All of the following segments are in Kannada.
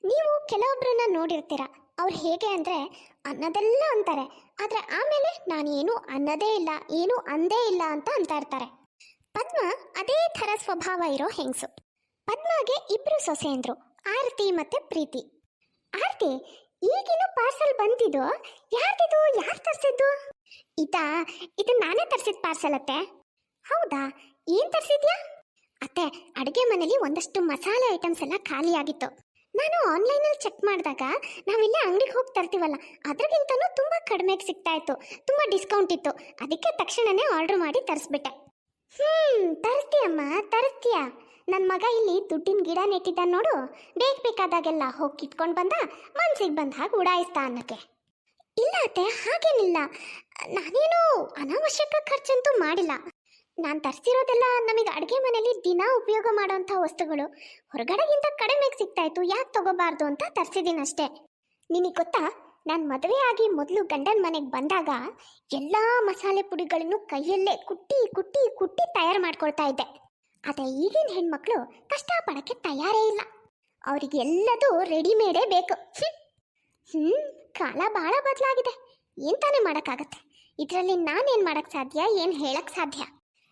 ನೀವು ಕೆಲವೊಬ್ಬರನ್ನ ನೋಡಿರ್ತೀರ. ಅವ್ರು ಹೇಗೆ ಅಂದರೆ ಅನ್ನೋದೆಲ್ಲ ಅಂತಾರೆ, ಆದರೆ ಆಮೇಲೆ ನಾನೇನು ಅನ್ನೋದೇ ಇಲ್ಲ, ಏನು ಅಂದೇ ಇಲ್ಲ ಅಂತ ಅಂತ ಇರ್ತಾರೆ. ಪದ್ಮ ಅದೇ ಥರ ಸ್ವಭಾವ ಇರೋ ಹೆಂಗಸು. ಪದ್ಮಗೆ ಇಬ್ರು ಸೊಸೆಯಂದ್ರು, ಆರತಿ ಮತ್ತೆ ಪ್ರೀತಿ. ಆರತಿ, ಈಗಿನ ಪಾರ್ಸಲ್ ಬಂದಿದ್ದು ಯಾರ್ದಿದು? ಯಾರು ತರಿಸಿದ್ದು? ಇದು ನಾನೇ ತರಿಸಿದ ಪಾರ್ಸಲ್ ಅತ್ತೆ. ಹೌದಾ, ಏನ್ ತರಿಸಿದ್ಯಾ? ಅತ್ತೆ, ಅಡುಗೆ ಮನೇಲಿ ಒಂದಷ್ಟು ಮಸಾಲೆ ಐಟಮ್ಸ್ ಎಲ್ಲ ಖಾಲಿ ಆಗಿತ್ತು. ನಾನು ಆನ್ಲೈನಲ್ಲಿ ಚೆಕ್ ಮಾಡಿದಾಗ ನಾವಿಲ್ಲ ಅಂಗಡಿಗೆ ಹೋಗಿ ತರ್ತೀವಲ್ಲ, ಅದ್ರಗಿಂತನೂ ತುಂಬ ಕಡಿಮೆಗೆ ಸಿಗ್ತಾ ಇತ್ತು, ತುಂಬ ಡಿಸ್ಕೌಂಟ್ ಇತ್ತು. ಅದಕ್ಕೆ ತಕ್ಷಣನೇ ಆರ್ಡರ್ ಮಾಡಿ ತರಿಸ್ಬಿಟ್ಟೆ. ತರಿಸ್ತೀಯಮ್ಮ, ತರಿಸ್ತೀಯ. ನನ್ನ ಮಗ ಇಲ್ಲಿ ದುಡ್ಡಿನ ಗಿಡ ನೆಟ್ಟಿದ್ದ ನೋಡು, ಬೇಕಾದಾಗೆಲ್ಲ ಹೋಗಿ ಕಿತ್ಕೊಂಡು ಬಂದ, ಮನ್ಸಿಗೆ ಬಂದ ಹಾಗೆ ಉಡಾಯಿಸ್ತಾ ಅನ್ನಕ್ಕೆ. ಇಲ್ಲ ಅತ್ತೆ, ಹಾಗೇನಿಲ್ಲ. ನಾನೇನು ಅನಾವಶ್ಯಕ ಖರ್ಚಂತೂ ಮಾಡಿಲ್ಲ. ನಾನು ತರಿಸಿರೋದೆಲ್ಲ ನಮಗೆ ಅಡುಗೆ ಮನೇಲಿ ದಿನ ಉಪಯೋಗ ಮಾಡೋಂಥ ವಸ್ತುಗಳು. ಹೊರಗಡೆಗಿಂತ ಕಡಿಮೆಗೆ ಸಿಗ್ತಾ ಇತ್ತು, ಯಾಕೆ ತಗೋಬಾರ್ದು ಅಂತ ತರಿಸಿದ್ದೀನಿ ಅಷ್ಟೇ. ನಿನಗೆ ಗೊತ್ತಾ, ನಾನು ಮದುವೆ ಆಗಿ ಮೊದಲು ಗಂಡನ ಮನೆಗೆ ಬಂದಾಗ ಎಲ್ಲ ಮಸಾಲೆ ಪುಡಿಗಳನ್ನು ಕೈಯಲ್ಲೇ ಕುಟ್ಟಿ ಕುಟ್ಟಿ ಕುಟ್ಟಿ ತಯಾರು ಮಾಡ್ಕೊಳ್ತಾ ಇದ್ದೆ. ಆದರೆ ಈಗಿನ ಹೆಣ್ಮಕ್ಳು ಕಷ್ಟಪಡೋಕ್ಕೆ ತಯಾರೇ ಇಲ್ಲ. ಅವರಿಗೆ ಎಲ್ಲದೂ ರೆಡಿಮೇಡೇ ಬೇಕು. ಕಾಲ ಭಾಳ ಬದಲಾಗಿದೆ. ಏನು ತಾನೇ ಮಾಡೋಕ್ಕಾಗತ್ತೆ? ಇದರಲ್ಲಿ ನಾನೇನು ಮಾಡೋಕ್ಕೆ ಸಾಧ್ಯ, ಏನು ಹೇಳಕ್ಕೆ ಸಾಧ್ಯ?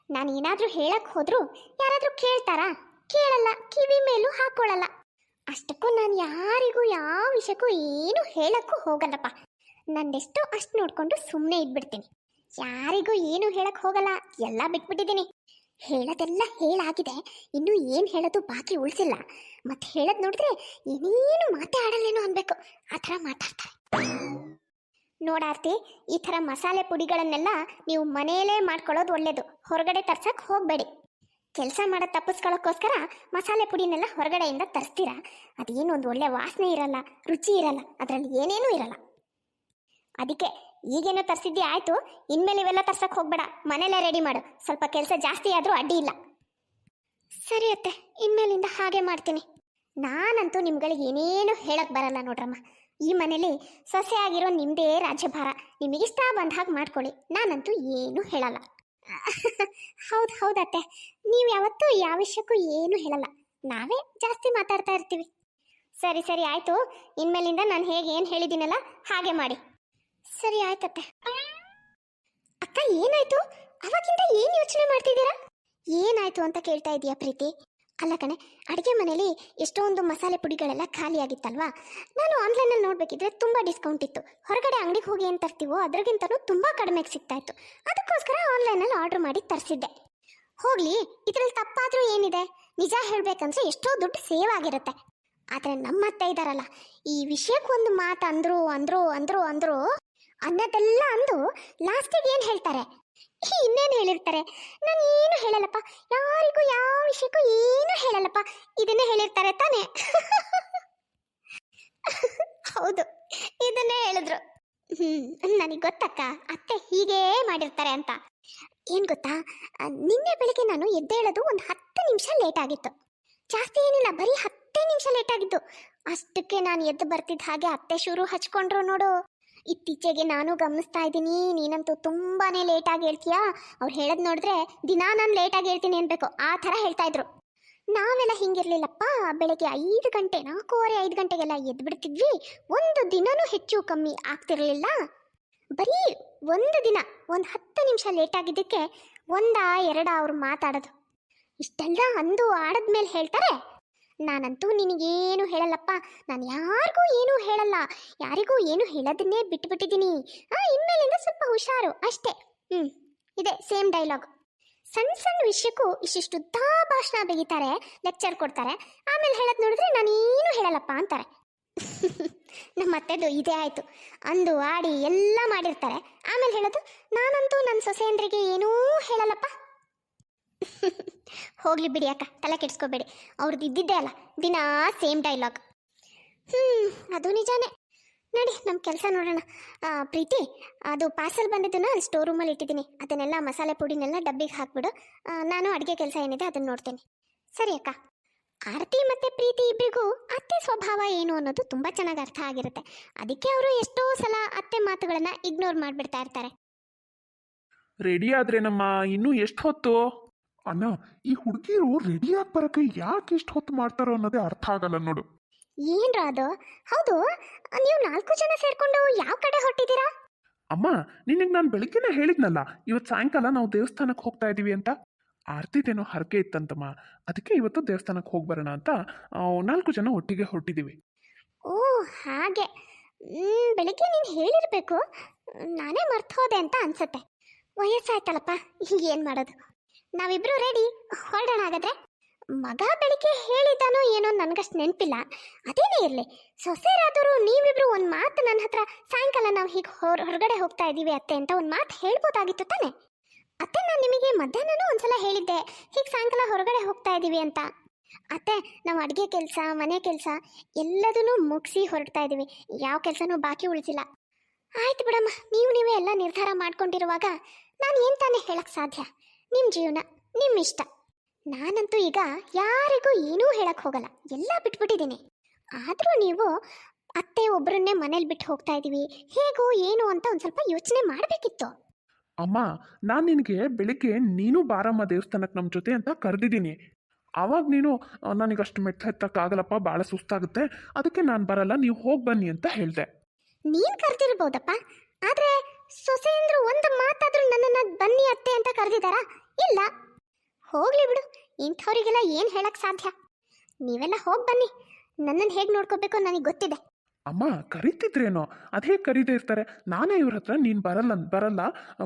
ನಾನು ಏನಾದರೂ ಹೇಳಕ್ಕೆ ಹೋದರೂ ಯಾರಾದರೂ ಕೇಳ್ತಾರಾ? ಕೇಳಲ್ಲ, ಕಿವಿ ಮೇಲೂ ಹಾಕೊಳ್ಳಲ್ಲ. ಅಷ್ಟಕ್ಕೂ ನಾನು ಯಾರಿಗೂ ಯಾವ ವಿಷಯಕ್ಕೂ ಏನು ಹೇಳಕ್ಕೂ ಹೋಗಲ್ಲಪ್ಪ. ನಂದೆಷ್ಟೋ ಅಷ್ಟು ನೋಡಿಕೊಂಡು ಸುಮ್ಮನೆ ಇದ್ಬಿಡ್ತೀನಿ. ಯಾರಿಗೂ ಏನು ಹೇಳಕ್ಕೆ ಹೋಗಲ್ಲ, ಎಲ್ಲ ಬಿಟ್ಬಿಟ್ಟಿದ್ದೀನಿ. ಹೇಳೋದೆಲ್ಲ ಹೇಳಾಗಿದೆ, ಇನ್ನೂ ಏನು ಹೇಳೋದು ಬಾಕಿ ಉಳಿಸಿಲ್ಲ. ಮತ್ತೆ ಹೇಳೋದು ನೋಡಿದ್ರೆ ಏನೇನು ಮಾತೇ ಆಡಲ್ಲೇನೋ ಅನ್ಬೇಕು, ಆ ಥರ ಮಾತಾಡ್ತಾರೆ. ನೋಡಾರ್ತಿ, ಈ ಥರ ಮಸಾಲೆ ಪುಡಿಗಳನ್ನೆಲ್ಲ ನೀವು ಮನೆಯಲ್ಲೇ ಮಾಡ್ಕೊಳ್ಳೋದು ಒಳ್ಳೇದು. ಹೊರಗಡೆ ತರ್ಸಕ್ಕೆ ಹೋಗಬೇಡಿ. ಕೆಲಸ ಮಾಡೋದು ತಪ್ಪಿಸ್ಕೊಳ್ಳೋಕ್ಕೋಸ್ಕರ ಮಸಾಲೆ ಪುಡಿನೆಲ್ಲ ಹೊರಗಡೆಯಿಂದ ತರಿಸ್ತೀರಾ. ಅದೇನು ಒಂದು ಒಳ್ಳೆ ವಾಸನೆ ಇರಲ್ಲ, ರುಚಿ ಇರಲ್ಲ, ಅದರಲ್ಲಿ ಏನೇನೂ ಇರಲ್ಲ. ಅದಕ್ಕೆ ಈಗೇನೋ ತರಿಸಿದ್ದೆ ಆಯಿತು, ಇನ್ಮೇಲೆ ಇವೆಲ್ಲ ತರ್ಸಕ್ಕೆ ಹೋಗಬೇಡ, ಮನೇಲೇ ರೆಡಿ ಮಾಡು. ಸ್ವಲ್ಪ ಕೆಲಸ ಜಾಸ್ತಿ ಆದರೂ ಅಡ್ಡಿ ಇಲ್ಲ. ಸರಿ ಅತ್ತೆ, ಇನ್ಮೇಲಿಂದ ಹಾಗೆ ಮಾಡ್ತೀನಿ. ನಾನಂತೂ ನಿಮ್ಗಳಿಗೆ ಏನೇನು ಹೇಳಕ್ಕೆ ಬರಲ್ಲ ನೋಡ್ರಮ್ಮ. ಈ ಮನೇಲಿ ಸೊಸೆ ಆಗಿರೋ ನಿಮ್ಮದೇ ರಾಜ್ಯಭಾರ, ನಿಮಗಿಷ್ಟ ಬಂದ ಹಾಗೆ ಮಾಡ್ಕೊಳ್ಳಿ. ನಾನಂತೂ ಏನೂ ಹೇಳಲ್ಲ. ಹೌದತ್ತೆ, ನೀವು ಯಾವತ್ತೂ ಯಾವ ವಿಷಯಕ್ಕೂ ಏನೂ ಹೇಳಲ್ಲ, ನಾವೇ ಜಾಸ್ತಿ ಮಾತಾಡ್ತಾ ಇರ್ತೀವಿ. ಸರಿ ಆಯಿತು, ಇನ್ಮೇಲಿಂದ ನಾನು ಹೇಗೆ ಏನು ಹೇಳಿದ್ದೀನಲ್ಲ ಹಾಗೆ ಮಾಡಿ. ಸರಿ ಆಯ್ತತ್ತೆ. ಅಕ್ಕ, ಏನಾಯ್ತು? ಅವಾಗಿಂದ ಏನು ಯೋಚನೆ ಮಾಡ್ತಿದ್ದೀರಾ? ಏನಾಯ್ತು ಅಂತ ಕೇಳ್ತಾ ಇದೀಯಾ ಪ್ರೀತಿ? ಅಲ್ಲ ಕಣೆ, ಅಡುಗೆ ಮನೇಲಿ ಎಷ್ಟೊಂದು ಮಸಾಲೆ ಪುಡಿಗಳೆಲ್ಲ ಖಾಲಿ ಆಗಿತ್ತಲ್ವಾ. ನಾನು ಆನ್ಲೈನಲ್ಲಿ ನೋಡಬೇಕಿದ್ರೆ ತುಂಬ ಡಿಸ್ಕೌಂಟ್ ಇತ್ತು. ಹೊರಗಡೆ ಅಂಗಡಿಗೆ ಹೋಗಿ ಏನು ತರ್ತೀವೋ ಅದ್ರಗಿಂತನೂ ತುಂಬ ಕಡಿಮೆಗೆ ಸಿಗ್ತಾ ಇತ್ತು. ಅದಕ್ಕೋಸ್ಕರ ಆನ್ಲೈನಲ್ಲಿ ಆರ್ಡರ್ ಮಾಡಿ ತರಿಸಿದ್ದೆ. ಹೋಗಲಿ, ಇದರಲ್ಲಿ ತಪ್ಪಾದರೂ ಏನಿದೆ? ನಿಜ ಹೇಳಬೇಕಂದ್ರೆ ಎಷ್ಟೋ ದುಡ್ಡು ಸೇವ್ ಆಗಿರುತ್ತೆ. ಆದರೆ ನಮ್ಮತ್ತೆ ಇದ್ದಾರಲ್ಲ, ಈ ವಿಷಯಕ್ಕೆ ಒಂದು ಮಾತು ಅಂದರು ಅನ್ನೋದೆಲ್ಲ ಅಂದು ಲಾಸ್ಟಿಗೆ ಏನು ಹೇಳ್ತಾರೆ? ಇನ್ನೇನು ಹೇಳಿರ್ತಾರೆ? ನಾನು ಏನು ಹೇಳಲ್ಲಪ್ಪ, ಯಾರಿಗೂ ಯಾವ ವಿಷಯಕ್ಕೂ ಏನು ಹೇಳಲ್ಲಪ್ಪ, ಇದನ್ನೇ ಹೇಳಿರ್ತಾರೆ ತಾನೇ. ಹೌದು, ಇದನ್ನೇ ಹೇಳಿದ್ರು. ನನಗೆ ಗೊತ್ತಕ್ಕ, ಅತ್ತೆ ಹೀಗೇ ಮಾಡಿರ್ತಾರೆ ಅಂತ. ಏನು ಗೊತ್ತಾ, ನಿನ್ನೆ ಬೆಳಿಗ್ಗೆ ನಾನು ಎದ್ದೇಳೋದು ಒಂದು 10 ನಿಮಿಷ ಲೇಟ್ ಆಗಿತ್ತು. ಜಾಸ್ತಿ ಏನಿಲ್ಲ, ಬರೀ 10 ನಿಮಿಷ ಲೇಟ್ ಆಗಿದ್ದು. ಅಷ್ಟಕ್ಕೆ ನಾನು ಎದ್ದು ಬರ್ತಿದ್ದ ಹಾಗೆ ಅತ್ತೆ ಶುರು ಹಚ್ಕೊಂಡ್ರು ನೋಡು. ಇತ್ತೀಚೆಗೆ ನಾನು ಗಮನಿಸ್ತಾ ಇದ್ದೀನಿ, ನೀನಂತೂ ತುಂಬಾನೇ ಲೇಟಾಗಿ ಹೇಳ್ತೀಯಾ. ಅವ್ರು ಹೇಳೋದು ನೋಡಿದ್ರೆ ದಿನಾ ನಾನು ಲೇಟಾಗಿ ಹೇಳ್ತೀನಿ ಅನ್ಬೇಕು, ಆ ಥರ ಹೇಳ್ತಾ ಇದ್ರು. ನಾವೆಲ್ಲ ಹಿಂಗಿರ್ಲಿಲ್ಲಪ್ಪ, ಬೆಳಗ್ಗೆ 5 ಗಂಟೆ 4:45 ಗಂಟೆಗೆಲ್ಲ ಎದ್ದು ಬಿಡ್ತಿದ್ವಿ. ಒಂದು ದಿನನೂ ಹೆಚ್ಚು ಕಮ್ಮಿ ಆಗ್ತಿರ್ಲಿಲ್ಲ. ಬರೀ ಒಂದು ದಿನ ಒಂದು 10 ನಿಮಿಷ ಲೇಟಾಗಿದ್ದಕ್ಕೆ 1-2 ಅವ್ರು ಮಾತಾಡೋದು. ಇಷ್ಟೆಲ್ಲ ಅಂದು ಆಡದ್ಮೇಲೆ ಹೇಳ್ತಾರೆ, ನಾನಂತೂ ನಿನಗೇನು ಹೇಳಲ್ಲಪ್ಪ, ನಾನು ಯಾರಿಗೂ ಏನೂ ಹೇಳಲ್ಲ, ಯಾರಿಗೂ ಏನು ಹೇಳೋದನ್ನೇ ಬಿಟ್ಬಿಟ್ಟಿದ್ದೀನಿ. ಇನ್ಮೇಲಿಂದ ಸ್ವಲ್ಪ ಹುಷಾರು ಅಷ್ಟೇ. ಇದೆ ಸೇಮ್ ಡೈಲಾಗ್. ಸಣ್ಣ ವಿಷಯಕ್ಕೂ ಇಷ್ಟಿಷ್ಟು ಉದ್ದ ಭಾಷಣ ಬೆಗಿತಾರೆ, ಲೆಕ್ಚರ್ ಕೊಡ್ತಾರೆ. ಆಮೇಲೆ ಹೇಳೋದು ನೋಡಿದ್ರೆ ನಾನೇನು ಹೇಳಲ್ಲಪ್ಪ ಅಂತಾರೆ. ನಮ್ಮತ್ತೆದು ಇದೇ ಆಯಿತು. ಅಂದು ಆಡಿ ಎಲ್ಲ ಮಾಡಿರ್ತಾರೆ, ಆಮೇಲೆ ಹೇಳೋದು ನಾನಂತೂ ನನ್ನ ಸೊಸೆಯಂದ್ರಿಗೆ ಏನೂ ಹೇಳಲ್ಲಪ್ಪ. ಹೋಗ್ಲಿ ಬಿಡಿ ಅಕ್ಕ, ತಲೆ ಕೆಡಿಸ್ಕೋಬೇಡಿ. ಅವ್ರದ್ದು ಇದ್ದಿದ್ದೇ ಅಲ್ಲ, ದಿನಾ ಸೇಮ್ ಡೈಲಾಗ್. ಅದು ನಿಜಾನೇ. ನೋಡಿ, ನಮ್ಮ ಕೆಲಸ ನೋಡೋಣ. ಪ್ರೀತಿ, ಅದು ಪಾರ್ಸಲ್ ಬಂದಿದ್ದನ್ನು ಅಲ್ಲಿ ಸ್ಟೋರ್ ರೂಮಲ್ಲಿ ಇಟ್ಟಿದ್ದೀನಿ. ಅದನ್ನೆಲ್ಲ ಮಸಾಲೆ ಪುಡಿನೆಲ್ಲ ಡಬ್ಬಿಗೆ ಹಾಕ್ಬಿಡು. ನಾನು ಅಡುಗೆ ಕೆಲಸ ಏನಿದೆ ಅದನ್ನು ನೋಡ್ತೇನೆ. ಸರಿ ಅಕ್ಕ. ಆರತಿ ಮತ್ತು ಪ್ರೀತಿ ಇಬ್ಬರಿಗೂ ಅತ್ತೆ ಸ್ವಭಾವ ಏನು ಅನ್ನೋದು ತುಂಬ ಚೆನ್ನಾಗಿ ಅರ್ಥ ಆಗಿರುತ್ತೆ. ಅದಕ್ಕೆ ಅವರು ಎಷ್ಟೋ ಸಲ ಅತ್ತೆ ಮಾತುಗಳನ್ನು ಇಗ್ನೋರ್ ಮಾಡಿಬಿಡ್ತಾ ಇರ್ತಾರೆ. ರೆಡಿ ಆದ್ರೇನಮ್ಮ? ಇನ್ನೂ ಎಷ್ಟು ಹೊತ್ತು? ಅಣ್ಣ, ಈ ಹುಡುಗಿರು ರೆಡಿಯಾಗಿ ಬರೋಕೆ ಯಾಕೆ ಇಷ್ಟು ಹೊತ್ತು ಮಾಡ್ತಾರೋ ಅನ್ನೋದೇ ಅರ್ಥ ಆಗಲ್ಲ ನೋಡು. ಏನ್ರ ಅದು? ಹೌದು, ನೀವು 4 ಜನ ಸೇರ್ಕೊಂಡು ಯಾವ ಕಡೆ ಹೊರಟಿದ್ದೀರಾ? ಅಮ್ಮ, ನಿನಗೆ ನಾನು ಬೆಳಿಗ್ಗೆನೇ ಹೇಳಿದ್ನಲ್ಲ, ಇವತ್ತು ಸಾಯಂಕಾಲ ನಾವು ದೇವಸ್ಥಾನಕ್ಕೆ ಹೋಗ್ತಾ ಇದ್ದೀವಿ ಅಂತ. ಆರ್ತಿದೇನೋ ಹರಕೆ ಇತ್ತಂತಮ್ಮ, ಅದಕ್ಕೆ ಇವತ್ತು ದೇವಸ್ಥಾನಕ್ಕೆ ಹೋಗಿ ಬರೋಣ ಅಂತ 4 ಜನ ಒಟ್ಟಿಗೆ ಹೊರಟಿದ್ದೀವಿ. ಓ, ಹಾಗೆ. ಬೆಳಿಗ್ಗೆ ನೀನು ಹೇಳಿರಬೇಕು, ನಾನೇ ಮರ್ತು ಹೋದೆ ಅಂತ ಅನ್ಸುತ್ತೆ. ವಯಸ್ಸಾಯ್ತಲ್ಲಪ್ಪ, ಏನು ಮಾಡೋದು. ನಾವಿಬ್ರು ರೆಡಿ, ಹೊರಡೋಣ ಹಾಗಾದ್ರೆ. ಮಗ ಬೆಳಿಗ್ಗೆ ಹೇಳಿದ್ದಾನೋ ಏನೋ ನನಗಷ್ಟು ನೆನಪಿಲ್ಲ. ಅದೇನೇ ಇರಲಿ, ಸೊಸೆರಾದರೂ ನೀವಿಬ್ರು ಒಂದು ಮಾತು ನನ್ನ ಹತ್ರ ಸಾಯಂಕಾಲ ನಾವು ಹೀಗೆ ಹೊರಗಡೆ ಹೋಗ್ತಾ ಇದ್ದೀವಿ ಅತ್ತೆ ಅಂತ ಒಂದು ಮಾತು ಹೇಳ್ಬೋದಾಗಿತ್ತು ತಾನೆ? ಅತ್ತೆ, ನಾನು ನಿಮಗೆ ಮಧ್ಯಾಹ್ನನೂ ಒಂದ್ಸಲ ಹೇಳಿದ್ದೆ ಹೀಗೆ ಸಾಯಂಕಾಲ ಹೊರಗಡೆ ಹೋಗ್ತಾ ಇದ್ದೀವಿ ಅಂತ. ಅತ್ತೆ, ನಾವು ಅಡುಗೆ ಕೆಲಸ, ಮನೆ ಕೆಲಸ ಎಲ್ಲದನ್ನೂ ಮುಗಿಸಿ ಹೊರಡ್ತಾ ಇದ್ದೀವಿ. ಯಾವ ಕೆಲಸನೂ ಬಾಕಿ ಉಳಿಸಿಲ್ಲ. ಆಯ್ತು ಬಿಡಮ್ಮ, ನೀವೇ ಎಲ್ಲ ನಿರ್ಧಾರ ಮಾಡ್ಕೊಂಡಿರುವಾಗ ನಾನು ಏನು ತಾನೇ ಹೇಳಕ್ಕೆ ಸಾಧ್ಯ? ನಿಮ್ಮ ಜೀವನ, ನಿಮ್ಮ ಇಷ್ಟ. ನಾನಂತೂ ಈಗ ಯಾರಿಗೂ ಏನೂ ಹೇಳಕ್ಕೆ ಹೋಗಲ್ಲ, ಎಲ್ಲ ಬಿಟ್ಬಿಟ್ಟಿದ್ದೀನಿ. ಆದರೂ ನೀವು ಅತ್ತೆ ಒಬ್ಬರನ್ನೇ ಮನೇಲಿ ಬಿಟ್ಟು ಹೋಗ್ತಾ ಇದ್ದೀವಿ, ಹೇಗೋ ಏನು ಅಂತ ಒಂದು ಸ್ವಲ್ಪ ಯೋಚನೆ ಮಾಡಬೇಕಿತ್ತು. ಅಮ್ಮ, ನಾನು ನಿನಗೆ ಬೆಳಿಗ್ಗೆ ನೀನು ಬಾರಮ್ಮ ದೇವಸ್ಥಾನಕ್ಕೆ ನಮ್ಮ ಜೊತೆ ಅಂತ ಕರೆದಿದ್ದೀನಿ. ಆವಾಗ ನೀನು ನನಗಷ್ಟು ಮೆಟ್ಲು ಹತ್ತಕ್ಕಾಗಲ್ಲಪ್ಪ, ಭಾಳ ಸುಸ್ತಾಗುತ್ತೆ, ಅದಕ್ಕೆ ನಾನು ಬರಲ್ಲ, ನೀವು ಹೋಗಿ ಬನ್ನಿ ಅಂತ ಹೇಳಿದೆ. ನೀನು ಕರೆದಿರ್ಬೋದಪ್ಪ, ಆದರೆ ಸೊಸೆಯಂದ್ರು ಒಂದು ಮಾತಾದರೂ ನನ್ನನ್ನು ಬನ್ನಿ ಅತ್ತೆ ಅಂತ ಕರೆದಿದ್ದಾರಾ? ಇಲ್ಲ. ಹೋಗ್ಲಿ ಬಿಡು, ಇಂಥವ್ರಿಗೆಲ್ಲ ಏನು ಹೇಳಕ್ಕೆ ಸಾಧ್ಯ? ನೀವೆಲ್ಲ ಹೋಗಿ ಬನ್ನಿ, ನನ್ನನ್ನು ಹೇಗೆ ನೋಡ್ಕೋಬೇಕು ನನಗೆ ಗೊತ್ತಿದೆ. ಅಮ್ಮ, ಕರೀತಿದ್ರೇನೋ, ಅದು ಹೇಗೆ ಕರೀದೇ ಇರ್ತಾರೆ? ನಾನೇ ಇವ್ರ ಹತ್ರ ನೀನು ಬರಲ್ಲ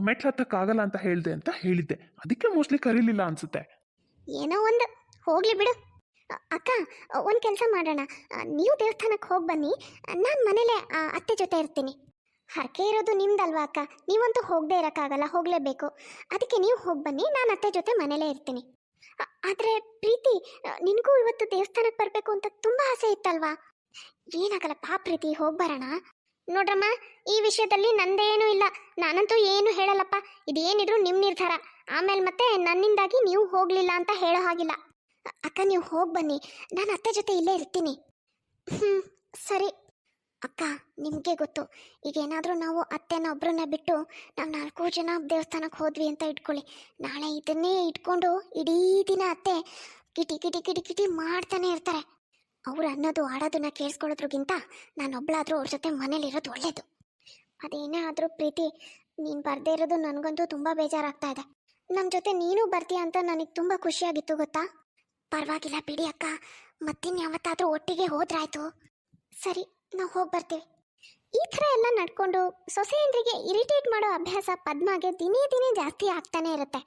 ಮೆಟ್ಲು ಹತ್ತಕ್ಕಾಗಲ್ಲ ಅಂತ ಹೇಳಿದೆ ಅಂತ ಹೇಳಿದ್ದೆ, ಅದಕ್ಕೆ ಮೋಸ್ಟ್ಲಿ ಕರೀಲಿಲ್ಲ ಅನ್ಸುತ್ತೆ. ಏನೋ ಒಂದು, ಹೋಗ್ಲಿ ಬಿಡು. ಅಕ್ಕ, ಒಂದು ಕೆಲಸ ಮಾಡೋಣ, ನೀವು ದೇವಸ್ಥಾನಕ್ಕೆ ಹೋಗಿ ಬನ್ನಿ, ನಾನು ಮನೇಲೆ ಅತ್ತೆ ಜೊತೆ ಇರ್ತೀನಿ. ಹರಕೆ ಇರೋದು ನಿಮ್ದಲ್ವಾ ಅಕ್ಕ, ನೀವಂತೂ ಹೋಗದೆ ಇರೋಕ್ಕಾಗಲ್ಲ, ಹೋಗಲೇಬೇಕು. ಅದಕ್ಕೆ ನೀವು ಹೋಗಿ ಬನ್ನಿ, ನಾನು ಅತ್ತೆ ಜೊತೆ ಮನೇಲೇ ಇರ್ತೀನಿ. ಆದರೆ ಪ್ರೀತಿ, ನಿನಗೂ ಇವತ್ತು ದೇವಸ್ಥಾನಕ್ಕೆ ಬರಬೇಕು ಅಂತ ತುಂಬ ಆಸೆ ಇತ್ತಲ್ವಾ? ಏನಾಗಲ್ಲಪ್ಪ ಪ್ರೀತಿ, ಹೋಗಿ ಬರೋಣ. ನೋಡ್ರಮ್ಮ, ಈ ವಿಷಯದಲ್ಲಿ ನಂದೇನೂ ಇಲ್ಲ, ನಾನಂತೂ ಏನು ಹೇಳಲ್ಲಪ್ಪ. ಇದೇನಿದ್ರು ನಿಮ್ಮ ನಿರ್ಧಾರ. ಆಮೇಲೆ ಮತ್ತೆ ನನ್ನಿಂದಾಗಿ ನೀವು ಹೋಗಲಿಲ್ಲ ಅಂತ ಹೇಳೋ ಹಾಗಿಲ್ಲ. ಅಕ್ಕ, ನೀವು ಹೋಗಿ ಬನ್ನಿ, ನಾನು ಅತ್ತೆ ಜೊತೆ ಇಲ್ಲೇ ಇರ್ತೀನಿ. ಸರಿ ಅಕ್ಕ, ನಿಮಗೆ ಗೊತ್ತು, ಈಗ ಏನಾದರೂ ನಾವು ಅತ್ತೆನ ಒಬ್ಬರನ್ನ ಬಿಟ್ಟು ನಾವು 4 ಜನ ದೇವಸ್ಥಾನಕ್ಕೆ ಹೋದ್ವಿ ಅಂತ ಇಟ್ಕೊಳ್ಳಿ, ನಾಳೆ ಇದನ್ನೇ ಇಟ್ಕೊಂಡು ಇಡೀ ದಿನ ಅತ್ತೆ ಕಿಟಿ ಕಿಟಿ ಕಿಟಿ ಕಿಟಿ ಮಾಡ್ತಾನೆ ಇರ್ತಾರೆ. ಅವ್ರು ಅನ್ನೋದು ಆಡೋದನ್ನ ಕೇಳಿಸ್ಕೊಳ್ಳೋದ್ರಿಗಿಂತ ನಾನೊಬ್ಳಾದರೂ ಅವ್ರ ಜೊತೆ ಮನೇಲಿರೋದು ಒಳ್ಳೇದು. ಅದೇನೇ ಆದರೂ ಪ್ರೀತಿ, ನೀನು ಬರದೇ ಇರೋದು ನನಗಂತೂ ತುಂಬ ಬೇಜಾರಾಗ್ತಾ ಇದೆ. ನಮ್ಮ ಜೊತೆ ನೀನು ಬರ್ತೀಯ ಅಂತ ನನಗೆ ತುಂಬ ಖುಷಿಯಾಗಿತ್ತು ಗೊತ್ತಾ? ಪರವಾಗಿಲ್ಲ ಬಿಡಿ ಅಕ್ಕ, ಮತ್ತಿನ್ಯಾವತ್ತಾದರೂ ಒಟ್ಟಿಗೆ ಹೋದ್ರಾಯ್ತು. ಸರಿ, ನಾವು ಹೋಗಿ ಬರ್ತೀವಿ. ಈ ಥರ ಎಲ್ಲ ನಡ್ಕೊಂಡು ಸೊಸೆಯಂದ್ರಿಗೆ ಇರಿಟೇಟ್ ಮಾಡೋ ಅಭ್ಯಾಸ ಪದ್ಮಾಗೆ ದಿನೇ ದಿನೇ ಜಾಸ್ತಿ ಆಗ್ತಾನೆ ಇರುತ್ತೆ.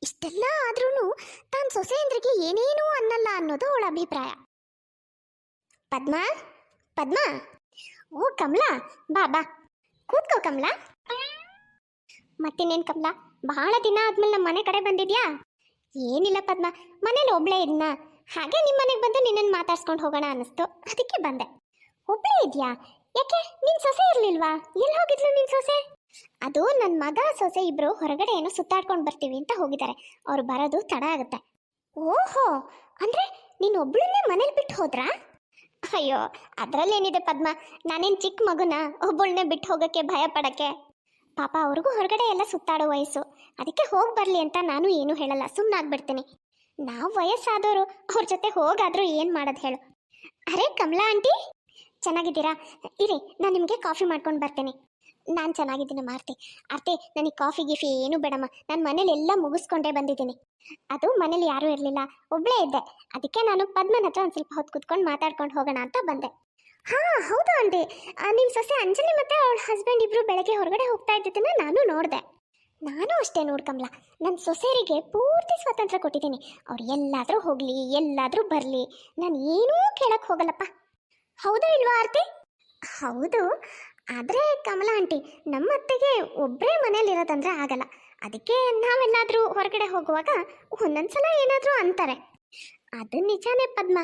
ಇಷ್ಟೆಲ್ಲ ಆದ್ರೂ ತಾನು ಸೊಸೆಯಂದ್ರಿಗೆ ಏನೇನೂ ಅನ್ನಲ್ಲ ಅನ್ನೋದು ಅವಳ ಅಭಿಪ್ರಾಯ. ಪದ್ಮಾ, ಪದ್ಮಾ, ಓ ಕಮಲಾ, ಬಾ ಬಾ, ಕೂತ್ಕೋ ಕಮಲಾ. ಮತ್ತಿನ್ನೇನು ಕಮಲಾ, ಬಹಳ ದಿನ ಆದ್ಮೇಲೆ ನಮ್ಮ ಮನೆ ಕಡೆ ಬಂದಿದ್ಯಾ? ಏನಿಲ್ಲ ಪದ್ಮಾ, ಮನೇಲಿ ಒಬ್ಳೇ ಇದ್ನ, ಹಾಗೆ ನಿಮ್ಮ ಮನೆಗೆ ಬಂದು ನಿನ್ನನ್ನು ಮಾತಾಡ್ಸ್ಕೊಂಡು ಹೋಗೋಣ ಅನ್ನಿಸ್ತು, ಅದಕ್ಕೆ ಬಂದೆ. ಒಬ್ಬಳೇ ಇದೆಯಾ? ಯಾಕೆ ನಿನ್ನ ಸೊಸೆ ಇರಲಿಲ್ವಾ? ಎಲ್ಲಿ ಹೋಗಿದ್ಲು ನಿನ್ನ ಸೊಸೆ? ಅದು ನನ್ನ ಮಗ ಸೊಸೆ ಇಬ್ಬರು ಹೊರಗಡೆ ಏನೋ ಸುತ್ತಾಡ್ಕೊಂಡು ಬರ್ತೀವಿ ಅಂತ ಹೋಗಿದ್ದಾರೆ, ಅವ್ರು ಬರೋದು ತಡ ಆಗುತ್ತೆ. ಓಹೋ, ಅಂದರೆ ನೀನು ಒಬ್ಬಳನ್ನೇ ಮನೇಲಿ ಬಿಟ್ಟು ಹೋದ್ರಾ? ಅಯ್ಯೋ, ಅದರಲ್ಲೇನಿದೆ ಪದ್ಮ, ನಾನೇನು ಚಿಕ್ಕ ಮಗುನ ಒಬ್ಬಳನ್ನೇ ಬಿಟ್ಟು ಹೋಗೋಕ್ಕೆ ಭಯ ಪಡೋಕ್ಕೆ? ಪಾಪ ಅವ್ರಿಗೂ ಹೊರಗಡೆ ಎಲ್ಲ ಸುತ್ತಾಡೋ ವಯಸ್ಸು, ಅದಕ್ಕೆ ಹೋಗಿ ಬರಲಿ ಅಂತ ನಾನು ಏನೂ ಹೇಳಲ್ಲ, ಸುಮ್ಮನಾಗ್ಬಿಡ್ತೀನಿ. ನಾವು ವಯಸ್ಸಾದವರು ಅವ್ರ ಜೊತೆ ಹೋಗಾದರೂ ಏನು ಮಾಡೋದು ಹೇಳು. ಅರೆ ಕಮಲಾ ಆಂಟಿ, ಚೆನ್ನಾಗಿದ್ದೀರಾ? ಇರಿ, ನಾನು ನಿಮಗೆ ಕಾಫಿ ಮಾಡ್ಕೊಂಡು ಬರ್ತೀನಿ. ನಾನು ಚೆನ್ನಾಗಿದ್ದೀನಿ ಮಾರ್ತಿ. ಆರ್ತಿ, ನನಗೆ ಕಾಫಿ ಗಿಫಿ ಏನೂ ಬೇಡಮ್ಮ, ನಾನು ಮನೇಲಿ ಎಲ್ಲ ಮುಗಿಸ್ಕೊಂಡೇ ಬಂದಿದ್ದೀನಿ. ಅದು ಮನೇಲಿ ಯಾರೂ ಇರಲಿಲ್ಲ, ಒಬ್ಬಳೇ ಇದ್ದೆ, ಅದಕ್ಕೆ ನಾನು ಪದ್ಮನ ಹತ್ರ ಒಂದು ಸ್ವಲ್ಪ ಹೊತ್ತು ಕೂತ್ಕೊಂಡು ಮಾತಾಡ್ಕೊಂಡು ಹೋಗೋಣ ಅಂತ ಬಂದೆ. ಹಾಂ ಹೌದು ಆಂಟಿ, ನಿಮ್ಮ ಸೊಸೆ ಅಂಜಲಿ ಮತ್ತು ಅವಳ ಹಸ್ಬೆಂಡ್ ಇಬ್ಬರು ಬೆಳಗ್ಗೆ ಹೊರಗಡೆ ಹೋಗ್ತಾ ಇದ್ದಿದ್ದನ್ನು ನಾನು ನೋಡಿದೆ. ನಾನು ಅಷ್ಟೇ ನೋಡ್ಕಂಬ್ಲ, ನನ್ನ ಸೊಸೆಯರಿಗೆ ಪೂರ್ತಿ ಸ್ವಾತಂತ್ರ್ಯ ಕೊಟ್ಟಿದ್ದೀನಿ. ಅವ್ರು ಎಲ್ಲಾದರೂ ಹೋಗಲಿ, ಎಲ್ಲಾದರೂ ಬರಲಿ, ನಾನು ಏನೂ ಕೇಳಕ್ಕೆ ಹೋಗಲ್ಲಪ್ಪ. ಹೌದಾ ಇಲ್ವಾ ಆರ್ತಿ? ಹೌದು, ಆದರೆ ಕಮಲಾ ಆಂಟಿ, ನಮ್ಮ ಅತ್ತೆಗೆ ಒಬ್ಬರೇ ಮನೇಲಿರೋದಂದ್ರೆ ಆಗಲ್ಲ, ಅದಕ್ಕೆ ನಾವೆಲ್ಲಾದರೂ ಹೊರಗಡೆ ಹೋಗುವಾಗ ಒಂದೊಂದ್ಸಲ ಏನಾದರೂ ಅಂತಾರೆ. ಅದು ನಿಜಾನೇ ಪದ್ಮ,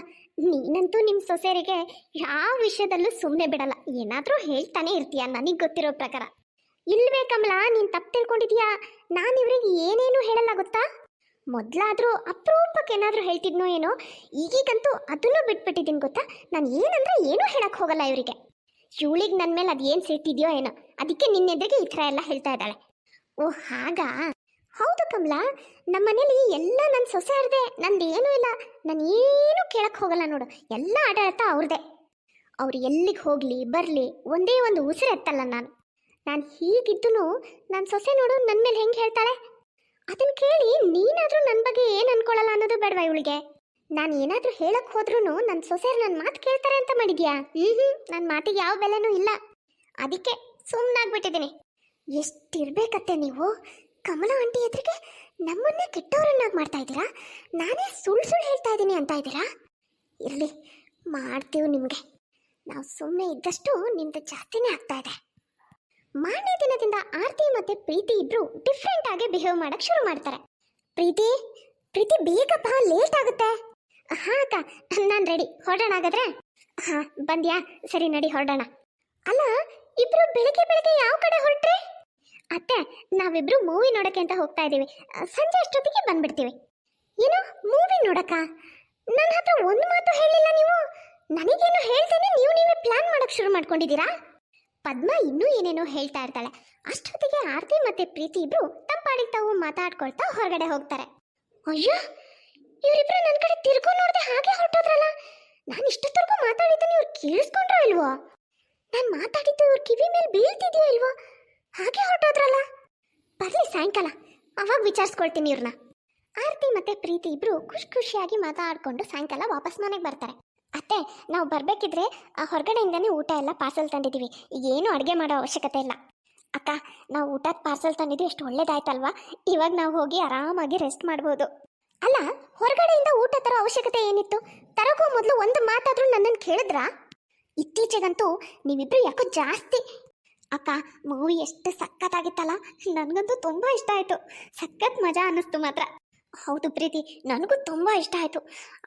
ನೀನಂತೂ ನಿಮ್ಮ ಸೊಸೆಯರಿಗೆ ಯಾವ ವಿಷಯದಲ್ಲೂ ಸುಮ್ಮನೆ ಬಿಡಲ್ಲ, ಏನಾದರೂ ಹೇಳ್ತಾನೆ ಇರ್ತೀಯ ನನಗೆ ಗೊತ್ತಿರೋ ಪ್ರಕಾರ. ಇಲ್ವೇ ಕಮಲಾ, ನೀನು ತಪ್ಪು ತಿಳ್ಕೊಂಡಿದ್ಯಾ? ನಾನು ಇವ್ರಿಗೆ ಏನೇನು ಹೇಳಲ್ಲ ಗೊತ್ತಾ? ಮೊದಲಾದರೂ ಅಪರೂಪಕ್ಕೆ ಏನಾದರೂ ಹೇಳ್ತಿದ್ನೋ ಏನೋ, ಈಗೀಗಂತೂ ಅದನ್ನೂ ಬಿಟ್ಬಿಟ್ಟಿದ್ದೀನಿ ಗೊತ್ತಾ. ನಾನು ಏನಂದ್ರೆ ಏನೂ ಹೇಳಕ್ಕೆ ಹೋಗಲ್ಲ ಇವರಿಗೆ. ಇವಳಿಗೆ ನನ್ನ ಮೇಲೆ ಅದು ಏನು ಸಿಟ್ಟಿದೆಯೋ ಏನೋ, ಅದಕ್ಕೆ ನಿನ್ನೆದ್ರಿಗೆ ಈ ಥರ ಎಲ್ಲ ಹೇಳ್ತಾ ಇದ್ದಾಳೆ. ಓ ಹಾಗಾ? ಹೌದು ಕಮಲಾ, ನಮ್ಮ ಮನೇಲಿ ಎಲ್ಲ ನನ್ನ ಸೊಸೆ ಅವ್ರದೇ, ನಂದು ಏನೂ ಇಲ್ಲ, ನಾನು ಏನೂ ಕೇಳಕ್ಕೆ ಹೋಗಲ್ಲ ನೋಡು, ಎಲ್ಲ ಆಡಳಿತ ಅವ್ರದ್ದೇ. ಅವ್ರು ಎಲ್ಲಿಗೆ ಹೋಗಲಿ ಬರಲಿ ಒಂದೇ ಒಂದು ಉಸಿರು ಎತ್ತಲ್ಲ ನಾನು ಹೀಗಿದ್ದು ನನ್ನ ಸೊಸೆ ನೋಡು ನನ್ನ ಮೇಲೆ ಹೆಂಗೆ ಹೇಳ್ತಾಳೆ. ಅದನ್ನ ಕೇಳಿ ನೀನಾದರೂ ನನ್ನ ಬಗ್ಗೆ ಏನು ಅನ್ಕೊಳ್ಳಲ್ಲ ಅನ್ನೋದು ಬೇಡವಾ ಇವಳಿಗೆ. ನಾನು ಏನಾದರೂ ಹೇಳಕ್ಕೆ ಹೋದ್ರೂ ನನ್ನ ಸೊಸೆಯರು ನನ್ನ ಮಾತು ಕೇಳ್ತಾರೆ ಅಂತ ಮಾಡಿದ್ಯಾ? ನನ್ನ ಮಾತಿಗೆ ಯಾವ ಬೆಲೆನೂ ಇಲ್ಲ. ಅದಕ್ಕೆ ಸುಮ್ಮನಾಗ್ಬಿಟ್ಟಿದ್ದೀನಿ. ಎಷ್ಟಿರ್ಬೇಕತ್ತೆ ನೀವು ಕಮಲ ಆಂಟಿ ಎದುರಿಗೆ ನಮ್ಮನ್ನೇ ಕೆಟ್ಟವರನ್ನಾಗಿ ಮಾಡ್ತಾ ಇದ್ದೀರಾ. ನಾನೇ ಸುಳ್ಳು ಹೇಳ್ತಾ ಇದ್ದೀನಿ ಅಂತ ಇದ್ದೀರಾ. ಇರಲಿ, ಮಾಡ್ತೀವಿ ನಿಮಗೆ. ನಾವು ಸುಮ್ಮನೆ ಇದ್ದಷ್ಟು ನಿಮ್ದು ಜಾಸ್ತಿನೇ ಆಗ್ತಾ ಇದೆ. ಮಾರನೇ ದಿನದಿಂದ ಆರತಿ ಮತ್ತೆ ಪ್ರೀತಿ ಇಬ್ರು ಡಿಫ್ರೆಂಟ್ ಆಗಿ ಬಿಹೇವ್ ಮಾಡಕ್ ಶುರು ಮಾಡ್ತಾರೆ. ಪ್ರೀತಿ ಪ್ರೀತಿ ಬೇಗ ಬಾ, ಲೇಟ್ ಆಗುತ್ತೆ. ಹಾ ಅಕ್ಕ, ನಾನು ರೆಡಿ, ಹೊರಡೋಣ ಹಾಗಾದ್ರೆ. ಹಾ ಬಂದ್ಯಾ, ಸರಿ ನಡಿ ಹೊರಡೋಣ. ಅಲ್ಲ, ಇಬ್ರು ಬೆಳಿಗ್ಗೆ ಬೆಳಿಗ್ಗೆ ಯಾವ ಕಡೆ ಹೊರಟ್ರಿ? ಅತ್ತೆ, ನಾವಿಬ್ರು ಮೂವಿ ನೋಡಕ್ಕೆ ಅಂತ ಹೋಗ್ತಾ ಇದ್ದೀವಿ. ಸಂಜೆ ಅಷ್ಟೊತ್ತಿಗೆ ಬಂದ್ಬಿಡ್ತೀವಿ. ಏನು ಮೂವಿ ನೋಡಕ್ಕ? ನನ್ನ ಹತ್ರ ಒಂದು ಮಾತು ಹೇಳಿಲ್ಲ ನೀವು. ನನಗೇನು ಹೇಳ್ತೇನೆ, ನೀವೇ ಪ್ಲಾನ್ ಮಾಡಕ್ ಶುರು ಮಾಡ್ಕೊಂಡಿದ್ದೀರಾ? ಪದ್ಮ ಇನ್ನೂ ಏನೇನೋ ಹೇಳ್ತಾ ಇರ್ತಾಳೆ. ಅಷ್ಟೊತ್ತಿಗೆ ಆರತಿ ಮತ್ತೆ ಪ್ರೀತಿ ಇಬ್ರು ತಂಪಾಡಿಗೆ ತಾವು ಮಾತಾಡ್ಕೊಳ್ತಾ ಹೊರಗಡೆ ಹೋಗ್ತಾರೆ. ಅಯ್ಯೋ, ಇವರಿಬ್ರು ನನ್ನ ಕಡೆ ತಿರ್ಗೋ ನೋಡ್ದೆ ಹಾಗೆ ಹೊರಟೋದ್ರಲ್ಲ. ನಾನು ಇಷ್ಟೊತ್ತರೆಗೂ ಮಾತಾಡಿದ್ದೀನಿ, ಇವ್ರು ಕೇಳಿಸ್ಕೊಂಡ್ರೋ ಇಲ್ವೋ? ನಾನು ಮಾತಾಡಿದ್ದು ಇವ್ರ ಕಿವಿ ಮೇಲೆ ಬೀಳ್ತಿದ್ಯೋ ಇಲ್ವೋ? ಹಾಗೆ ಹೊರಟೋದ್ರಲ್ಲ. ಬರ್ಲಿ ಸಾಯಂಕಾಲ, ಅವಾಗ ವಿಚಾರಿಸ್ಕೊಳ್ತೀನಿ ಇವ್ರನ್ನ. ಆರತಿ ಮತ್ತೆ ಪ್ರೀತಿ ಇಬ್ರು ಖುಷಿಯಾಗಿ ಮಾತಾಡ್ಕೊಂಡು ಸಾಯಂಕಾಲ ವಾಪಸ್ ಮನೆಗೆ ಬರ್ತಾರೆ. ಅತ್ತೆ, ನಾವು ಬರಬೇಕಿದ್ರೆ ಹೊರಗಡೆಯಿಂದನೇ ಊಟ ಎಲ್ಲ ಪಾರ್ಸಲ್ ತಂದಿದ್ದೀವಿ. ಈಗೇನು ಅಡುಗೆ ಮಾಡೋ ಅವಶ್ಯಕತೆ ಇಲ್ಲ. ಅಕ್ಕ, ನಾವು ಊಟದ ಪಾರ್ಸಲ್ ತಂದಿದ್ದು ಎಷ್ಟು ಒಳ್ಳೇದಾಯ್ತಲ್ವಾ. ಇವಾಗ ನಾವು ಹೋಗಿ ಆರಾಮಾಗಿ ರೆಸ್ಟ್ ಮಾಡ್ಬೋದು. ಅಲ್ಲ, ಹೊರಗಡೆಯಿಂದ ಊಟ ತರೋ ಅವಶ್ಯಕತೆ ಏನಿತ್ತು? ತರೋಕ್ಕೂ ಮೊದಲು ಒಂದು ಮಾತಾದರೂ ನನ್ನನ್ನು ಕೇಳಿದ್ರಾ? ಇತ್ತೀಚೆಗಂತೂ ನೀವಿಬ್ರು ಯಾಕೋ ಜಾಸ್ತಿ. ಅಕ್ಕ, ಮೂವಿ ಎಷ್ಟು ಸಖತ್ತಾಗಿತ್ತಲ್ಲ, ನನಗಂತೂ ತುಂಬ ಇಷ್ಟ ಆಯಿತು. ಸಖತ್ ಮಜಾ ಅನ್ನಿಸ್ತು ಮಾತ್ರ. ಹೌದು ಪ್ರೀತಿ, ನನಗೂ ತುಂಬ ಇಷ್ಟ ಆಯಿತು.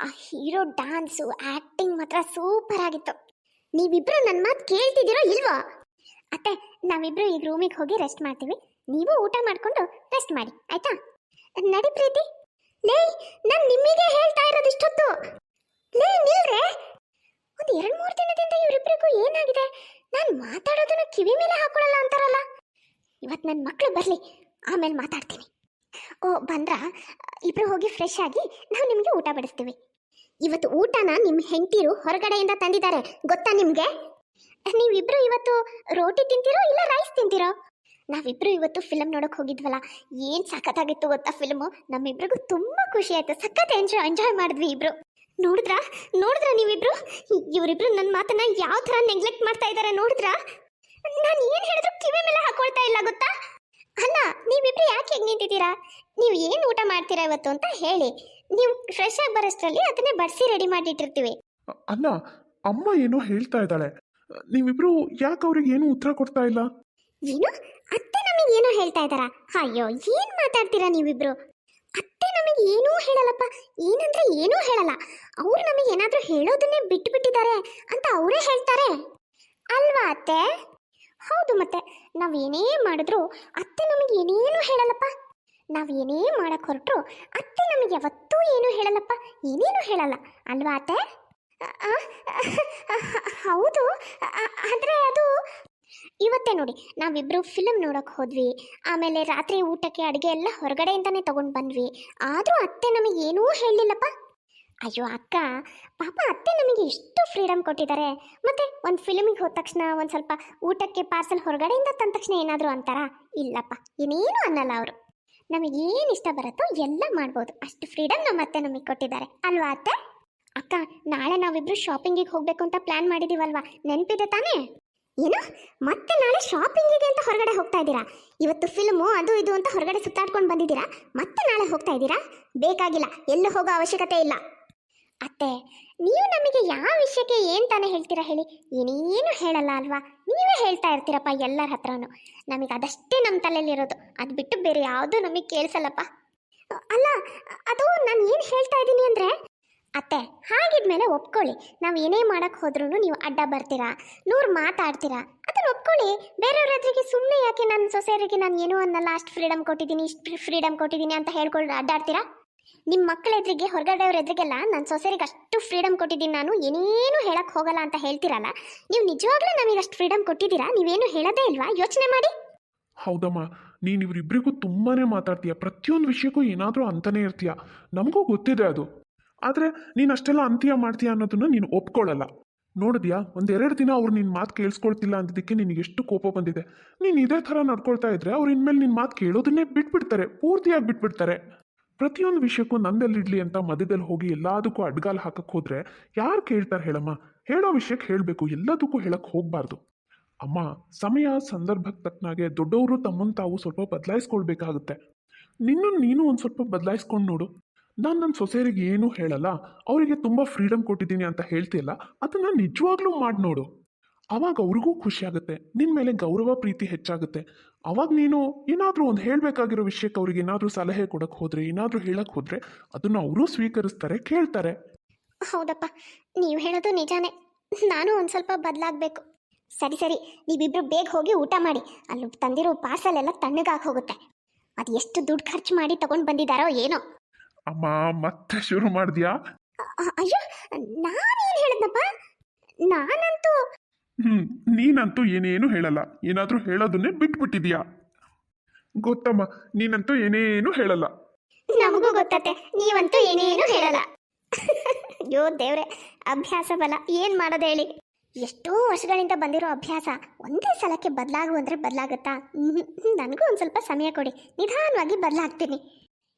ಆ ಹೀರೋ ಡ್ಯಾನ್ಸು ಆ್ಯಕ್ಟಿಂಗ್ ಮಾತ್ರ ಸೂಪರ್ ಆಗಿತ್ತು. ನೀವಿಬ್ರು ನನ್ನ ಮಾತು ಕೇಳ್ತಿದ್ದೀರೋ ಇಲ್ವೋ? ಅತ್ತೆ, ನಾವಿಬ್ರು ಈಗ ರೂಮಿಗೆ ಹೋಗಿ ರೆಸ್ಟ್ ಮಾಡ್ತೀವಿ. ನೀವು ಊಟ ಮಾಡಿಕೊಂಡು ರೆಸ್ಟ್ ಮಾಡಿ, ಆಯ್ತಾ? ನಡಿ ಪ್ರೀತಿ. ಲೇ, ನಾನು ನಿಮಗೆ ಹೇಳ್ತಾ ಇರೋದು ಇಷ್ಟೊತ್ತು. ಲೇ ನಿಲ್ರೆ, ಒಂದು 2-3 ದಿನದಿಂದ ಇವರಿಬ್ಬರಿಗೂ ಏನಾಗಿದೆ? ನಾನು ಮಾತಾಡೋದನ್ನ ಕಿವಿ ಮೇಲೆ ಹಾಕೊಳ್ಳಲ್ಲ ಅಂತಾರಲ್ಲ. ಇವತ್ತು ನನ್ನ ಮಕ್ಕಳು ಬರಲಿ, ಆಮೇಲೆ ಮಾತಾಡ್ತೀನಿ. ಓ ಬಂದ್ರಾ? ಇಬ್ರು ಹೋಗಿ ಫ್ರೆಶ್ ಆಗಿ ನಾವು ನಿಮಗೆ ಊಟ ಬಡಿಸ್ತೀವಿ. ಇವತ್ತು ಊಟನ ನಿಮ್ಮ ಹೆಂಡತಿರು ಹೊರಗಡೆಯಿಂದ ತಂದಿದ್ದಾರೆ, ಗೊತ್ತಾ ನಿಮಗೆ? ನೀವಿಬ್ರು ಇವತ್ತು ರೋಟಿ ತಿಂತೀರೋ ಇಲ್ಲ ರೈಸ್ ತಿಂತೀರೋ? ನಾವಿಬ್ರು ಇವತ್ತು ಫಿಲಮ್ ನೋಡೋಕೆ ಹೋಗಿದ್ವಲ್ಲ, ಏನು ಸಖತ್ತಾಗಿತ್ತು ಗೊತ್ತಾ ಫಿಲ್ಮು. ನಮ್ಮಿಬ್ರಿಗೂ ತುಂಬ ಖುಷಿ ಆಯಿತು, ಸಖತ್ ಎಂಜಾಯ್ ಮಾಡಿದ್ವಿ ಇಬ್ರು. ನೋಡಿದ್ರಾ ನೀವಿಬ್ರು? ಇವರಿಬ್ರು ನನ್ನ ಮಾತನ್ನ ಯಾವ ಥರ ನೆಗ್ಲೆಕ್ಟ್ ಮಾಡ್ತಾ ಇದ್ದಾರೆ ನೋಡಿದ್ರಾ? ನಾನು ಏನು ಹೇಳಿದ್ರು ಕಿವಿ ಮೇಲೆ ಹಾಕೊಳ್ತಾ ಇಲ್ಲ ಗೊತ್ತಾ? ಅಲ್ಲ, ನೀವಿಬ್ರು ಯಾಕೆ ಹೇಗೆ ನಿಂತಿದ್ದೀರಾ? ನೀವು ಏನು ಊಟ ಮಾಡ್ತೀರಾ ಇವತ್ತು ಅಂತ ಹೇಳಿ. ನೀವು ಫ್ರೆಶ್ ಆಗಿ ಬರೋಷ್ಟರಲ್ಲಿ ಅದನ್ನೇ ಬಡಿಸಿ ರೆಡಿ ಮಾಡಿಟ್ಟಿರ್ತೀವಿ. ಅಲ್ಲ, ಅಮ್ಮ ಏನೋ ಹೇಳ್ತಾ ಇದ್ದಾಳೆ. ನೀವಿಬ್ರು ಯಾಕೆ ಅವ್ರಿಗೆ ಏನು ಉತ್ತರ ಕೊಡ್ತಾ ಇಲ್ಲ? ಏನು? ಅತ್ತೆ ನಮಗೆ ಏನೋ ಹೇಳ್ತಾ ಇದ್ದಾರಾ? ಅಯ್ಯೋ, ಏನು ಮಾತಾಡ್ತೀರಾ ನೀವಿಬ್ರು? ಅತ್ತೆ ನಮಗೆ ಏನೂ ಹೇಳಲ್ಲಪ್ಪ. ಏನಂದ್ರೆ ಏನೂ ಹೇಳಲ್ಲ. ಅವ್ರು ನಮಗೆ ಏನಾದರೂ ಹೇಳೋದನ್ನೇ ಬಿಟ್ಟಿದ್ದಾರೆ ಅಂತ ಅವರೇ ಹೇಳ್ತಾರೆ ಅಲ್ವಾ ಅತ್ತೆ? ಹೌದು, ಮತ್ತೆ ನಾವು ಏನೇ ಮಾಡಿದ್ರು ಅತ್ತೆ ನಮಗೆ ಏನೇನು ಹೇಳಲ್ಲಪ್ಪ. ನಾವು ಏನೇ ಮಾಡಕ್ಕೆ ಹೊರಟ್ರು ಅತ್ತೆ ನಮಗೆ ಯಾವತ್ತೂ ಏನೂ ಹೇಳಲ್ಲಪ್ಪ, ಏನೇನು ಹೇಳಲ್ಲ ಅಲ್ವಾ ಅತ್ತೆ? ಹೌದು, ಆದರೆ ಅದು ಇವತ್ತೇ ನೋಡಿ, ನಾವಿಬ್ರು ಫಿಲಮ್ ನೋಡೋಕೆ ಹೋದ್ವಿ. ಆಮೇಲೆ ರಾತ್ರಿ ಊಟಕ್ಕೆ ಅಡುಗೆ ಎಲ್ಲ ಹೊರಗಡೆಯಿಂದನೇ ತೊಗೊಂಡು ಬಂದ್ವಿ. ಆದರೂ ಅತ್ತೆ ನಮಗೆ ಏನೂ ಹೇಳಲಿಲ್ಲಪ್ಪ. ಅಯ್ಯೋ ಅಕ್ಕ, ಪಾಪ ಅತ್ತೆ ನಮಗೆ ಎಷ್ಟು ಫ್ರೀಡಮ್ ಕೊಟ್ಟಿದ್ದಾರೆ. ಮತ್ತೆ ಒಂದು ಫಿಲ್ಮಿಗೆ ಹೋದ ತಕ್ಷಣ ಒಂದು ಸ್ವಲ್ಪ ಊಟಕ್ಕೆ ಪಾರ್ಸಲ್ ಹೊರಗಡೆಯಿಂದ ತಂದ ತಕ್ಷಣ ಏನಾದರೂ ಅಂತಾರಾ? ಇಲ್ಲಪ್ಪ, ಏನೇನು ಅನ್ನಲ್ಲ ಅವರು. ನಮಗೇನು ಇಷ್ಟ ಬರುತ್ತೋ ಎಲ್ಲ ಮಾಡ್ಬೋದು, ಅಷ್ಟು ಫ್ರೀಡಮ್ ನಮ್ಮ ಅತ್ತೆ ನಮಗೆ ಕೊಟ್ಟಿದ್ದಾರೆ ಅಲ್ವಾ ಅತ್ತೆ? ಅಕ್ಕ, ನಾಳೆ ನಾವಿಬ್ರು ಶಾಪಿಂಗಿಗೆ ಹೋಗಬೇಕು ಅಂತ ಪ್ಲ್ಯಾನ್ ಮಾಡಿದ್ದೀವಲ್ವಾ, ನೆನಪಿದೆ ತಾನೇ? ಏನು, ಮತ್ತೆ ನಾಳೆ ಶಾಪಿಂಗಿಗೆ ಅಂತ ಹೊರಗಡೆ ಹೋಗ್ತಾ ಇದ್ದೀರಾ? ಇವತ್ತು ಫಿಲ್ಮು ಅದು ಇದು ಅಂತ ಹೊರಗಡೆ ಸುತ್ತಾಡ್ಕೊಂಡು ಬಂದಿದ್ದೀರಾ, ಮತ್ತೆ ನಾಳೆ ಹೋಗ್ತಾ ಇದ್ದೀರಾ? ಬೇಕಾಗಿಲ್ಲ, ಎಲ್ಲೂ ಹೋಗೋ ಅವಶ್ಯಕತೆ ಇಲ್ಲ. ಅತ್ತೆ, ನೀವು ನಮಗೆ ಯಾವ ವಿಷಯಕ್ಕೆ ಏನು ತಾನೇ ಹೇಳ್ತೀರಾ ಹೇಳಿ? ಏನೇನು ಹೇಳಲ್ಲ ಅಲ್ವಾ? ನೀವೇ ಹೇಳ್ತಾ ಇರ್ತೀರಪ್ಪ ಎಲ್ಲರ ಹತ್ರನೂ. ನಮಗೆ ಅದಷ್ಟೇ ನಮ್ಮ ತಲೆಯಲ್ಲಿರೋದು, ಅದು ಬಿಟ್ಟು ಬೇರೆ ಯಾವುದೂ ನಮಗೆ ಕೇಳಿಸಲ್ಲಪ್ಪ. ಅಲ್ಲ, ಅದು ನಾನು ಏನು ಹೇಳ್ತಾ ಇದ್ದೀನಿ ಅಂದರೆ, ಅತ್ತೆ ಹಾಗಿದ್ಮೇಲೆ ಒಪ್ಕೊಳ್ಳಿ. ನಾವು ಏನೇ ಮಾಡೋಕ್ಕೆ ಹೋದ್ರೂ ನೀವು ಅಡ್ಡ ಬರ್ತೀರಾ, 100 ಮಾತಾಡ್ತೀರಾ, ಅದನ್ನು ಒಪ್ಕೊಳ್ಳಿ. ಬೇರೆಯವ್ರ ಎದುರಿಗೆ ಸುಮ್ಮನೆ ಯಾಕೆ ನನ್ನ ಸೊಸೆಯರಿಗೆ ನಾನು ಏನೂ ಅನ್ನಲ್ಲ, ಅಷ್ಟು ಫ್ರೀಡಮ್ ಕೊಟ್ಟಿದ್ದೀನಿ, ಇಷ್ಟು ಫ್ರೀಡಮ್ ಕೊಟ್ಟಿದ್ದೀನಿ ಅಂತ ಹೇಳ್ಕೊಂಡು ಅಡ್ಡಾಡ್ತೀರಾ? ನಿಮ್ಮ ಮಕ್ಕಳ ಎದುರಿಗೆ, ಹೊರಗಡೆಯವ್ರ ಎದುರಿಗೆಲ್ಲ ನನ್ನ ಸೊಸೆಯರಿಗೆ ಅಷ್ಟು ಫ್ರೀಡಮ್ ಕೊಟ್ಟಿದ್ದೀನಿ, ನಾನು ಏನೇನು ಹೇಳಕ್ಕೆ ಹೋಗಲ್ಲ ಅಂತ ಹೇಳ್ತೀರಲ್ಲ, ನೀವು ನಿಜವಾಗ್ಲೂ ನಮಗೆ ಅಷ್ಟು ಫ್ರೀಡಮ್ ಕೊಟ್ಟಿದ್ದೀರಾ? ನೀವೇನು ಹೇಳೋದೇ ಇಲ್ವಾ? ಯೋಚನೆ ಮಾಡಿ. ಹೌದಮ್ಮ, ನೀನು ಇವರಿಬ್ಬರಿಗೂ ತುಂಬಾ ಮಾತಾಡ್ತೀಯ, ಪ್ರತಿಯೊಂದು ವಿಷಯಕ್ಕೂ ಏನಾದರೂ ಅಂತಾನೆ ಇರ್ತೀಯ. ನಮಗೂ ಗೊತ್ತಿದೆ ಅದು. ಆದರೆ ನೀನು ಅಷ್ಟೆಲ್ಲ ಅಂತ್ಯ ಮಾಡ್ತೀಯ ಅನ್ನೋದನ್ನು ನೀನು ಒಪ್ಕೊಳ್ಳಲ್ಲ. ನೋಡಿದ್ಯಾ ಒಂದೆರಡು ದಿನ ಅವ್ರು ನಿನ್ನ ಮಾತು ಕೇಳಿಸ್ಕೊಳ್ತಿಲ್ಲ ಅಂದಿದ್ದಕ್ಕೆ ನಿನಗೆ ಎಷ್ಟು ಕೋಪ ಬಂದಿದೆ. ನೀನು ಇದೇ ಥರ ನಡ್ಕೊಳ್ತಾ ಇದ್ರೆ ಅವ್ರು ಇನ್ಮೇಲೆ ನಿನ್ನ ಮಾತು ಕೇಳೋದನ್ನೇ ಬಿಟ್ಬಿಡ್ತಾರೆ, ಪೂರ್ತಿಯಾಗಿ ಬಿಟ್ಬಿಡ್ತಾರೆ. ಪ್ರತಿಯೊಂದು ವಿಷಯಕ್ಕೂ ನಂದಲ್ಲಿಡ್ಲಿ ಅಂತ ಮಧ್ಯದಲ್ಲಿ ಹೋಗಿ ಎಲ್ಲದಕ್ಕೂ ಅಡ್ಗಾಲು ಹಾಕಕ್ಕೆ ಹೋದ್ರೆ ಯಾರು ಕೇಳ್ತಾರೆ ಹೇಳಮ್ಮ? ಹೇಳೋ ವಿಷಯಕ್ಕೆ ಹೇಳಬೇಕು, ಎಲ್ಲದಕ್ಕೂ ಹೇಳಕ್ಕೆ ಹೋಗಬಾರ್ದು. ಅಮ್ಮ, ಸಮಯ ಸಂದರ್ಭಕ್ಕೆ ತಕ್ಕನಾಗೆ ದೊಡ್ಡವರು ತಮ್ಮನ್ನು ತಾವು ಸ್ವಲ್ಪ ಬದಲಾಯಿಸ್ಕೊಳ್ಬೇಕಾಗುತ್ತೆ. ನಿನ್ನನ್ನು ನೀನು ಒಂದು ಸ್ವಲ್ಪ ಬದಲಾಯಿಸ್ಕೊಂಡು ನೋಡು. ನಾನು ನನ್ನ ಸೊಸೆಯರಿಗೆ ಏನೂ ಹೇಳಲ್ಲ, ಅವರಿಗೆ ತುಂಬ ಫ್ರೀಡಮ್ ಕೊಟ್ಟಿದ್ದೀನಿ ಅಂತ ಹೇಳ್ತಿಲ್ಲ, ಅದನ್ನು ನಿಜವಾಗ್ಲೂ ಮಾಡಿ ನೋಡು. ಆವಾಗ ಅವ್ರಿಗೂ ಖುಷಿ ಆಗುತ್ತೆ, ನಿನ್ನ ಮೇಲೆ ಗೌರವ ಪ್ರೀತಿ ಹೆಚ್ಚಾಗುತ್ತೆ. ಅವಾಗ ನೀನು ಏನಾದರೂ ಒಂದು ಹೇಳಬೇಕಾಗಿರೋ ವಿಷಯಕ್ಕೆ ಅವ್ರಿಗೆ ಏನಾದರೂ ಸಲಹೆ ಕೊಡಕ್ಕೆ ಹೋದರೆ, ಏನಾದರೂ ಹೇಳಕ್ಕೆ ಹೋದರೆ ಅದನ್ನು ಅವರೂ ಸ್ವೀಕರಿಸ್ತಾರೆ, ಕೇಳ್ತಾರೆ. ಹೌದಪ್ಪ, ನೀವು ಹೇಳೋದು ನಿಜಾನೇ. ನಾನು ಒಂದು ಸ್ವಲ್ಪ ಬದಲಾಗಬೇಕು. ಸರಿ ಸರಿ, ನೀವಿಬ್ರು ಬೇಗ ಹೋಗಿ ಊಟ ಮಾಡಿ. ಅಲ್ಲಿ ತಂದಿರೋ ಪಾರ್ಸಲ್ ಎಲ್ಲ ತಣ್ಣಗಾಗಿ ಹೋಗುತ್ತೆ. ಅದು ಎಷ್ಟು ದುಡ್ಡು ಖರ್ಚು ಮಾಡಿ ತಗೊಂಡು ಬಂದಿದ್ದಾರೋ ಏನೋ. ಅಮ್ಮ, ಮತ್ತೆ ಶುರು ಮಾಡಿದ್ಯಾ? ಅಯ್ಯೋ, ನಾನೇನು ಹೇಳಿದ್ನಪ್ಪ? ನಾನಂತೂ ನೀನಂತೂ ಏನೇನು ಹೇಳಲ್ಲ, ಏನಾದರೂ ಹೇಳೋದನ್ನೇ ಬಿಟ್ಬಿಟ್ಟಿದ್ಯಾ. ಗೊತ್ತಮ್ಮ, ನೀನಂತೂ ಏನೇನು ಹೇಳಲ್ಲ. ನಮಗೂ ಗೊತ್ತತ್ತೆ, ನೀವಂತೂ ಏನೇನು ಹೇಳಲ್ಲ. ಅಯ್ಯೋ ದೇವ್ರೆ, ಅಭ್ಯಾಸ ಬಲ, ಏನು ಮಾಡೋದು ಹೇಳಿ. ಎಷ್ಟೋ ವರ್ಷಗಳಿಂದ ಬಂದಿರೋ ಅಭ್ಯಾಸ ಒಂದೇ ಸಲಕ್ಕೆ ಬದಲಾಗು ಅಂದರೆ ಬದಲಾಗುತ್ತಾ? ನನಗೂ ಒಂದು ಸ್ವಲ್ಪ ಸಮಯ ಕೊಡಿ, ನಿಧಾನವಾಗಿ ಬದಲಾಗ್ತೀನಿ.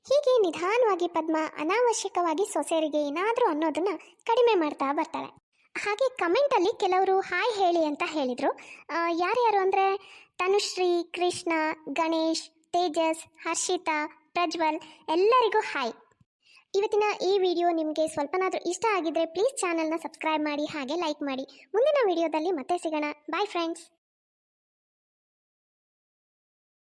ಹೀಗೆ ನಿಧಾನವಾಗಿ ಪದ್ಮ ಅನಾವಶ್ಯಕವಾಗಿ ಸೊಸೆಯರಿಗೆ ಏನಾದರೂ ಅನ್ನೋದನ್ನ ಕಡಿಮೆ ಮಾಡ್ತಾ ಬರ್ತಾಳೆ. ಹಾಗೆ ಕಮೆಂಟಲ್ಲಿ ಕೆಲವರು ಹಾಯ್ ಹೇಳಿ ಅಂತ ಹೇಳಿದರು. ಯಾರ್ಯಾರು ಅಂದರೆ ತನುಶ್ರೀ, ಕೃಷ್ಣ, ಗಣೇಶ್, ತೇಜಸ್, ಹರ್ಷಿತಾ, ಪ್ರಜ್ವಲ್, ಎಲ್ಲರಿಗೂ ಹಾಯ್. ಇವತ್ತಿನ ಈ ವಿಡಿಯೋ ನಿಮಗೆ ಸ್ವಲ್ಪನಾದರೂ ಇಷ್ಟ ಆಗಿದ್ರೆ ಪ್ಲೀಸ್ ಚಾನಲ್ನ ಸಬ್ಸ್ಕ್ರೈಬ್ ಮಾಡಿ, ಹಾಗೆ ಲೈಕ್ ಮಾಡಿ. ಮುಂದಿನ ವಿಡಿಯೋದಲ್ಲಿ ಮತ್ತೆ ಸಿಗೋಣ. Bye friends.